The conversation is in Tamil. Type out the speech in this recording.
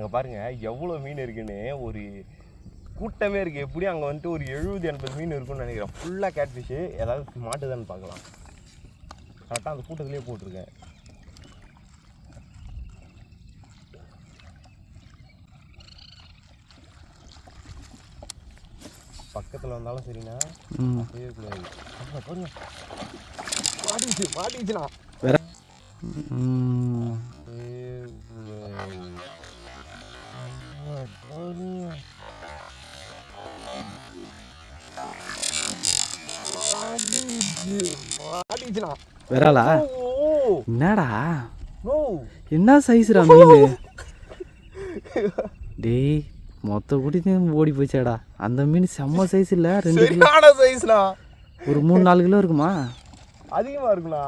அங்கே பாருங்கள் எவ்வளோ மீன் இருக்குன்னு ஒரு கூட்டமே இருக்குது. எப்படியும் அங்கே வந்துட்டு ஒரு 70-80 மீன் இருக்குன்னு நினைக்கிறேன். ஃபுல்லாக கேட்ஃபிஷ்ஷு. ஏதாவது மாட்டுதான்னு பார்க்கலாம். கரெக்டாக அந்த கூட்டத்துலேயே போட்டிருக்கேன். பக்கத்தில் வந்தாலும் சரிண்ணா செய்யக்கூடாது. மாட்டிச்சுண்ணா வேற விராலா? என்னடா என்ன சைஸ்ரா மீன்? டேய் மொத்த கூட்டி ஓடி போச்சாடா. அந்த மீன் செம்ம சைஸ் இல்லை, 2 கிலோ சைஸ்ண்ணா. ஒரு 3-4 கிலோ இருக்குமா? அதிகமாக இருக்குண்ணா.